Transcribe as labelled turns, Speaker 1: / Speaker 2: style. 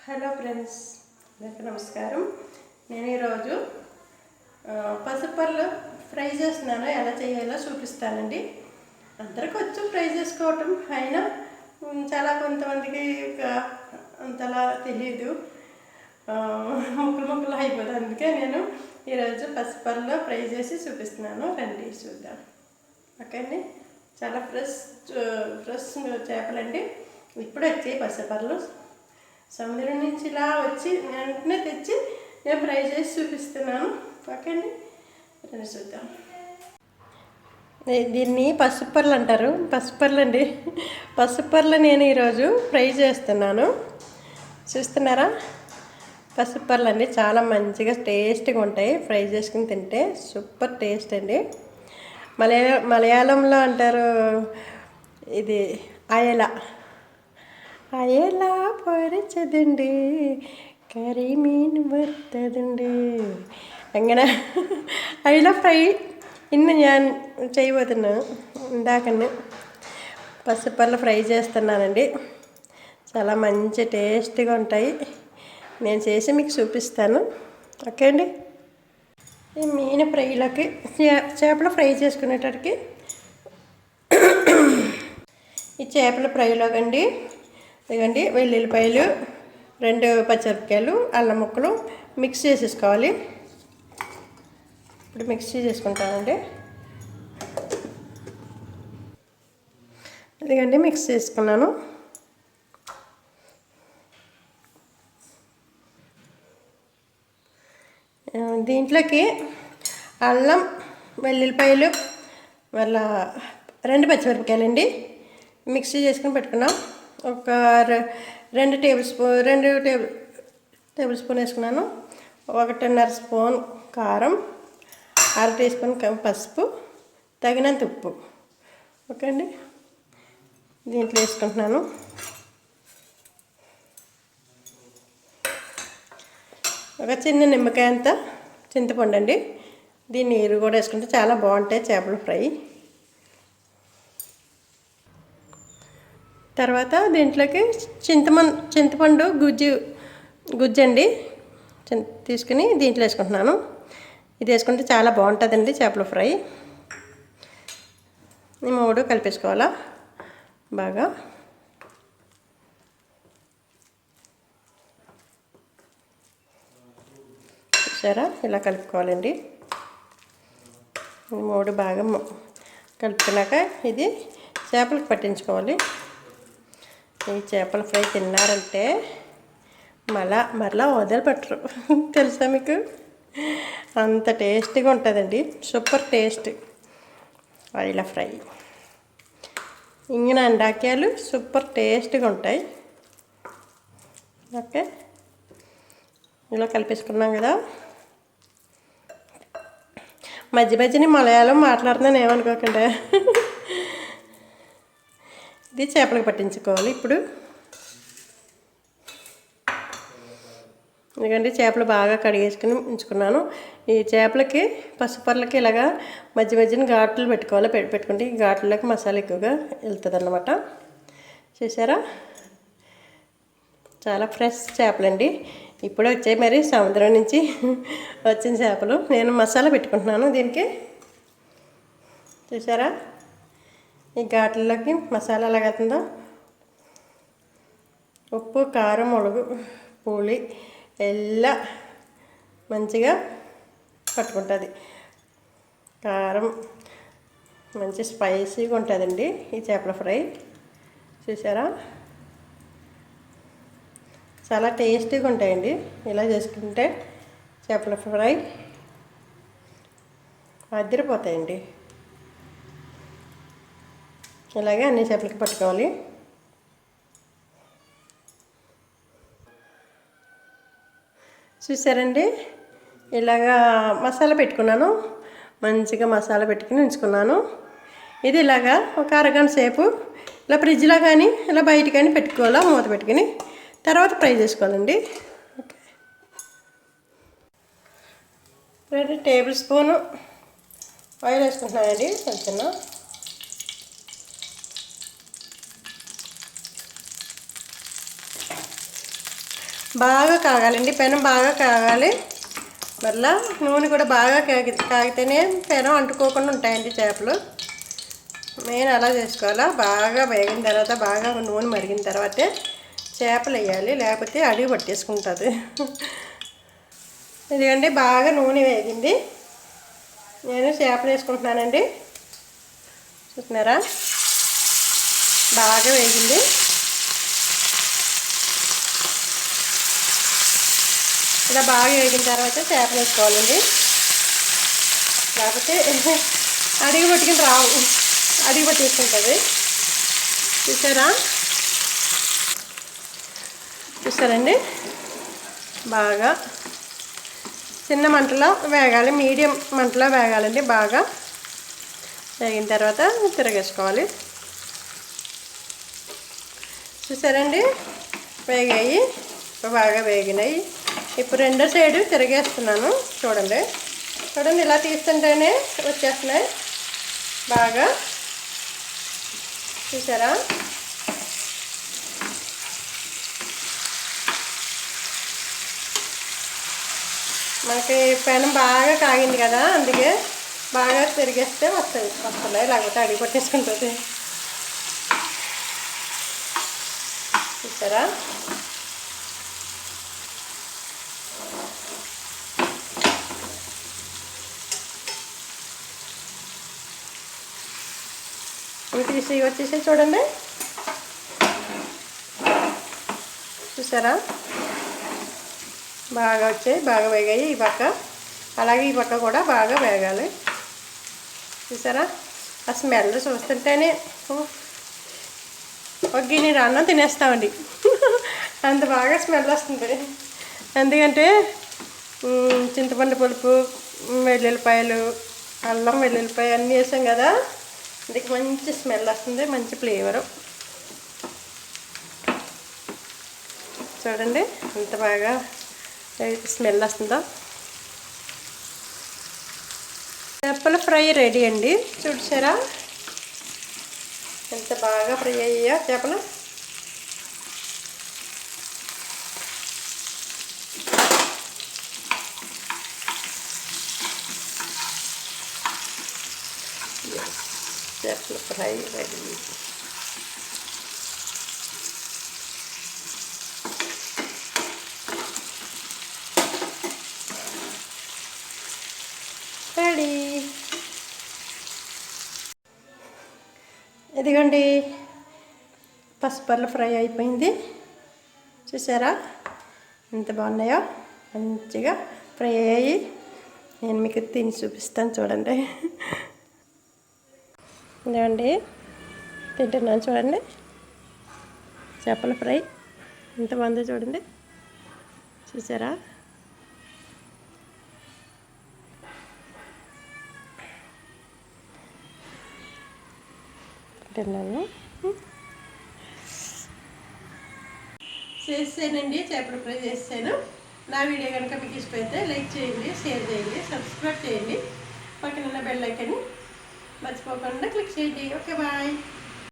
Speaker 1: Hello friends, అందరికీ నమస్కారం. నేను ఈరోజు పసుపర్లు ఫ్రై చేస్తున్నాను. ఎలా చేయాలో చూపిస్తానండి. అందరికీ వచ్చి ఫ్రై చేసుకోవటం, అయినా చాలా కొంతమందికి అంతలా తెలియదు, ముక్కలు ముక్కలు అయిపోతుంది. అందుకే నేను ఈరోజు పసుపర్లు ఫ్రై చేసి చూపిస్తున్నాను. రండి చూద్దాం. ఓకే అండి. చాలా ఫ్రెష్ చేపలండి. ఇప్పుడు వచ్చాయి పసుపర్లు. సముద్రం నుంచి ఇలా వచ్చి వెంటనే తెచ్చి నేను ఫ్రై చేసి చూపిస్తున్నాను. ఓకే అండి, రండి చూద్దాం. దీన్ని పసుపర్లు అంటారు. పసుపర్లు అండి. పసుపర్లు నేను ఈరోజు ఫ్రై చేస్తున్నాను. చూస్తున్నారా? పసుపర్లు అండి చాలా మంచిగా టేస్ట్గా ఉంటాయి. ఫ్రై చేసుకుని తింటే సూపర్ టేస్ట్ అండి. మలయాళంలో అంటారు ఇది అయల. അയല പൊരിച്ചതുണ്ട്, കരിമീൻ വറുത്തതുണ്ട്. അങ്ങനെ അയല ഫ്രൈ ఇన్ని నేను చేయబోతున్నాను. ఇందాకనే పసుపర్లు ఫ్రై చేస్తున్నానండి. చాలా మంచి టేస్ట్గా ఉంటాయి. నేను చేసి మీకు చూపిస్తాను. ఓకే అండి. ఈ మీన్ ఫ్రైలోకి చేపలు ఫ్రై చేసుకునేటట్టుకి ఈ చేపల ఫ్రైలోకి అండి ఇదిగండి వెల్లుల్లిపాయలు, 2 పచ్చిమిరపకాయలు, అల్లం ముక్కలు మిక్స్ చేసేసుకోవాలి. ఇప్పుడు మిక్సీ చేసుకుంటానండి. ఇదిగండి మిక్స్ చేసుకున్నాను. దీంట్లోకి అల్లం, వెల్లుల్లిపాయలు, మళ్ళా 2 పచ్చిమిరపకాయలు అండి మిక్సీ చేసుకుని పెట్టుకున్నాం. ఒక 2 టేబుల్ స్పూన్ వేసుకున్నాను. 1.5 స్పూన్ కారం, 1/2 టీ స్పూన్ పసుపు, తగినంత ఉప్పు. ఓకే అండి. దీంట్లో వేసుకుంటున్నాను. ఒక చిన్న నిమ్మకాయ అంత చింతపండు అండి. దీన్ని నీరు కూడా వేసుకుంటే చాలా బాగుంటాయి చేపల ఫ్రై. తర్వాత దీంట్లోకి చింతపండు గుజ్జండి తీసుకుని దీంట్లో వేసుకుంటున్నాను. ఇది వేసుకుంటే చాలా బాగుంటుందండి చేపల ఫ్రై. ఈ 3 కలిపేసుకోవాలా బాగా. చూసారా? ఇలా కలుపుకోవాలండి. ఈ 3 బాగా కలుపుకున్నాక ఇది చేపలకు పట్టించుకోవాలి. ఈ చేపల ఫ్రై తిన్నారంటే మరలా వదిలిపెట్టరు. తెలుసా మీకు? అంత టేస్టీగా ఉంటుందండి. సూపర్ టేస్ట్ అయల ఫ్రై. ఇంగిన అండాకాయలు సూపర్ టేస్ట్గా ఉంటాయి. ఓకే, ఇలా కలిపేసుకున్నాం కదా. మధ్య మధ్యని మలయాళం మాట్లాడుతున్నాను, ఏమనుకోకుండా. ఇది చేపలకు పట్టించుకోవాలి. ఇప్పుడు ఎందుకంటే చేపలు బాగా కడిగేసుకుని ఉంచుకున్నాను. ఈ చేపలకి పసుపర్లకి ఇలాగా మధ్య మధ్యన ఘాట్లు పెట్టుకోవాలి. పెట్టుకుంటే ఈ ఘాట్లలోకి మసాలా ఎక్కువగా వెళ్తుంది అన్నమాట. చూసారా? చాలా ఫ్రెష్ చేపలండి. ఇప్పుడు వచ్చాయి, మరి సముద్రం నుంచి వచ్చిన చేపలు. నేను మసాలా పెట్టుకుంటున్నాను దీనికి. చూసారా? ఈ ఘాట్లలోకి మసాలా ఎలాగవుతుందో, ఉప్పు, కారం, ముളగు, పులి ಎಲ್ಲ మంచిగా పట్టుకుంటుంది. కారం మంచి స్పైసీగా ఉంటుందండి ఈ చేపల ఫ్రై. చూసారా? చాలా టేస్టీగా ఉంటాయండి ఇలా చేసుకుంటే చేపల ఫ్రై. అదిరిపోతాయండి. ఇలాగే అన్ని చేపలకి పట్టుకోవాలి. చూసారండి? ఇలాగా మసాలా పెట్టుకున్నాను. మంచిగా మసాలా పెట్టుకుని ఉంచుకున్నాను. ఇది ఇలాగా ఒక అరగంట సేపు ఇలా ఫ్రిడ్జ్లో కానీ ఇలా బయట కానీ పెట్టుకోవాలా, మూత పెట్టుకుని. తర్వాత ఫ్రై చేసుకోవాలండి. ఓకే. 2 టేబుల్ స్పూను ఆయిల్ వేసుకుంటున్నానండి. కొంచెం బాగా కాగాలండి, పెనం బాగా కాగాలి. మళ్ళీ నూనె కూడా బాగా కాగితేనే పెనం అంటుకోకుండా ఉంటాయండి చేపలు. నేను అలా చేసుకోవాలా. బాగా వేగిన తర్వాత, బాగా నూనె మరిగిన తర్వాతే చేపలు వేయాలి, లేకపోతే అడుగు పట్టేసుకుంటుంది. ఇదిగండి బాగా నూనె వేగింది. నేను చేపలు వేసుకుంటున్నానండి. చూస్తున్నారా, బాగా వేగింది. ఇలా బాగా వేగిన తర్వాత చేపలు వేసుకోవాలండి, లేకపోతే అడిగి పట్టుకుని రావు, అడిగి పట్టేసుకుంటుంది. చూసారండి, బాగా చిన్న మంటలో వేగాలి, మీడియం మంటలో వేగాలండి. బాగా వేగిన తర్వాత తిరగేసుకోవాలి. చూసారండి, వేగాయి, బాగా వేగినాయి. ఇప్పుడు రెండో సైడు తిరిగేస్తున్నాను. చూడండి, ఇలా తీస్తుంటేనే వచ్చేస్తున్నాయి బాగా. చూసారా, మనకి పెనం బాగా కాగింది కదా, అందుకే బాగా తిరిగేస్తే వస్తున్నాయి, లేకపోతే అడిగి పట్టేసుకుంటుంది. చూసారా, తీసి వచ్చేసి చూడండి. చూసారా, బాగా వచ్చాయి, బాగా వేగాయి ఈ పక్క, అలాగే ఈ పక్క కూడా బాగా వేగాలి. చూసారా, ఆ స్మెల్ చూస్తుంటేనే ఒక గిన్నె అన్నం తినేస్తామండి. అంత బాగా స్మెల్ వస్తుంది. ఎందుకంటే చింతపండు పులుపు, వెల్లుల్లిపాయలు, అల్లం వెల్లుల్లిపాయ అన్నీ వేసాం కదా, అందుకే మంచి స్మెల్ వస్తుంది, మంచి ఫ్లేవరు. చూడండి ఎంత బాగా స్మెల్ వస్తుందో. చేపల ఫ్రై రెడీ అండి. చూసారా ఎంత బాగా ఫ్రై అయ్యాయో చేపలు. చేపల ఫ్రై రెడీ. రెడీ. ఇదిగోండి, పసుపర్ల ఫ్రై అయిపోయింది. చూసారా ఎంత బాగున్నాయో, మంచిగా ఫ్రై అయ్యాయి. నేను మీకు తిని చూపిస్తాను చూడండి. ఇదిగోండి తింటున్నాను చూడండి, చేపల ఫ్రై ఎంత బాగుందో చూడండి. చూసారా, తిన్నాను. చేసానండి, చేపల ఫ్రై చేసాను. నా వీడియో కనుక మీకు ఇష్టమైతే లైక్ చేయండి, షేర్ చేయండి, సబ్స్క్రైబ్ చేయండి. పక్కన ఉన్న బెల్ ఐకాన్ మర్చిపోకుండా క్లిక్ చేయండి. Okay, bye.